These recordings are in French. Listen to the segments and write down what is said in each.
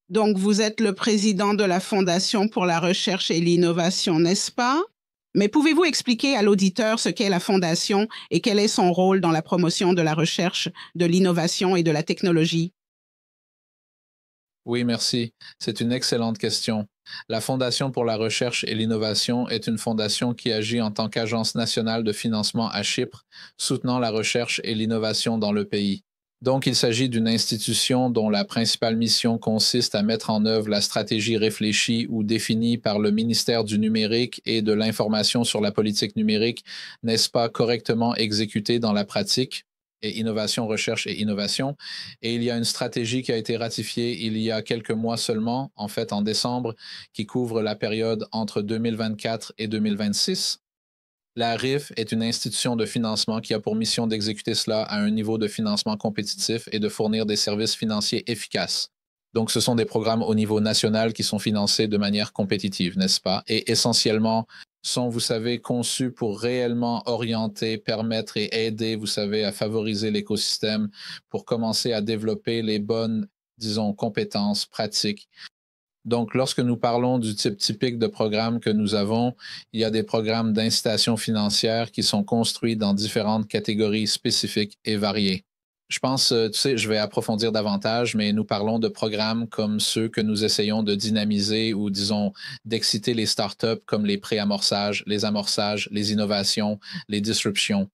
Donc, vous êtes le président de la Fondation pour la recherche et l'innovation, n'est-ce pas? Mais pouvez-vous expliquer à l'auditeur ce qu'est la Fondation et quel est son rôle dans la promotion de la recherche, de l'innovation et de la technologie? Oui, merci. C'est une excellente question. La Fondation pour la recherche et l'innovation est une fondation qui agit en tant qu'agence nationale de financement à Chypre, soutenant la recherche et l'innovation dans le pays. Donc, il s'agit d'une institution dont la principale mission consiste à mettre en œuvre la stratégie réfléchie ou définie par le ministère du Numérique et de l'Information sur la politique numérique, n'est-ce pas correctement exécutée dans la pratique, et innovation, recherche et innovation. Et il y a une stratégie qui a été ratifiée il y a quelques mois seulement, en fait en décembre, qui couvre la période entre 2024 et 2026. La RIF est une institution de financement qui a pour mission d'exécuter cela à un niveau de financement compétitif et de fournir des services financiers efficaces. Donc, ce sont des programmes au niveau national qui sont financés de manière compétitive, n'est-ce pas? Et essentiellement, sont, vous savez, conçus pour réellement orienter, permettre et aider, vous savez, à favoriser l'écosystème pour commencer à développer les bonnes, disons, compétences pratiques. Donc, lorsque nous parlons du type typique de programme que nous avons, il y a des programmes d'incitation financière qui sont construits dans différentes catégories spécifiques et variées. Je pense, tu sais, je vais approfondir davantage, mais nous parlons de programmes comme ceux que nous essayons de dynamiser ou, disons, d'exciter les startups comme les préamorçages, les amorçages, les innovations, les disruptions.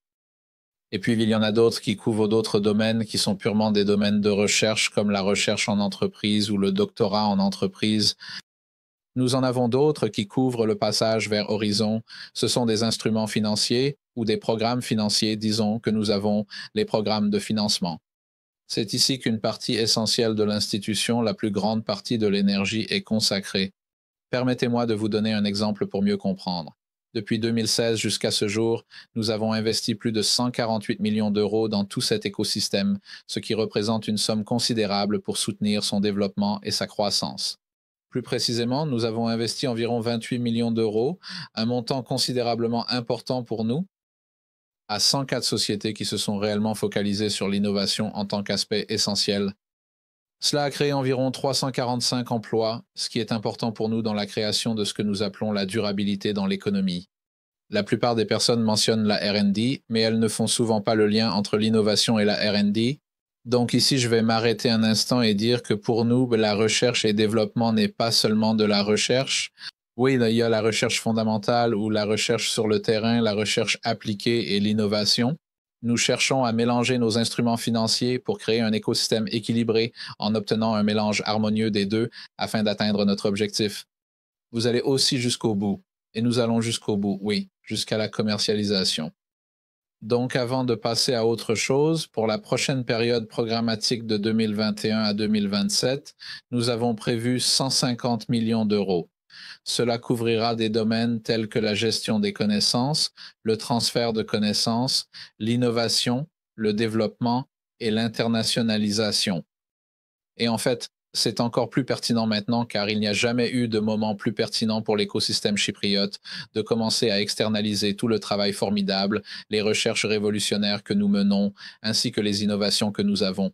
Et puis, il y en a d'autres qui couvrent d'autres domaines qui sont purement des domaines de recherche, comme la recherche en entreprise ou le doctorat en entreprise. Nous en avons d'autres qui couvrent le passage vers Horizon. Ce sont des instruments financiers ou des programmes financiers, disons, que nous avons, les programmes de financement. C'est ici qu'une partie essentielle de l'institution, la plus grande partie de l'énergie, est consacrée. Permettez-moi de vous donner un exemple pour mieux comprendre. Depuis 2016 jusqu'à ce jour, nous avons investi plus de 148 millions d'euros dans tout cet écosystème, ce qui représente une somme considérable pour soutenir son développement et sa croissance. Plus précisément, nous avons investi environ 28 millions d'euros, un montant considérablement important pour nous, à 104 sociétés qui se sont réellement focalisées sur l'innovation en tant qu'aspect essentiel. Cela a créé environ 345 emplois, ce qui est important pour nous dans la création de ce que nous appelons la durabilité dans l'économie. La plupart des personnes mentionnent la R&D, mais elles ne font souvent pas le lien entre l'innovation et la R&D. Donc ici, je vais m'arrêter un instant et dire que pour nous, la recherche et développement n'est pas seulement de la recherche. Oui, il y a la recherche fondamentale ou la recherche sur le terrain, la recherche appliquée et l'innovation. Nous cherchons à mélanger nos instruments financiers pour créer un écosystème équilibré en obtenant un mélange harmonieux des deux afin d'atteindre notre objectif. Vous allez aussi jusqu'au bout. Et nous allons jusqu'au bout, oui, jusqu'à la commercialisation. Donc, avant de passer à autre chose, pour la prochaine période programmatique de 2021 à 2027, nous avons prévu 150 millions d'euros. Cela couvrira des domaines tels que la gestion des connaissances, le transfert de connaissances, l'innovation, le développement et l'internationalisation. Et en fait, c'est encore plus pertinent maintenant car il n'y a jamais eu de moment plus pertinent pour l'écosystème chypriote de commencer à externaliser tout le travail formidable, les recherches révolutionnaires que nous menons, ainsi que les innovations que nous avons.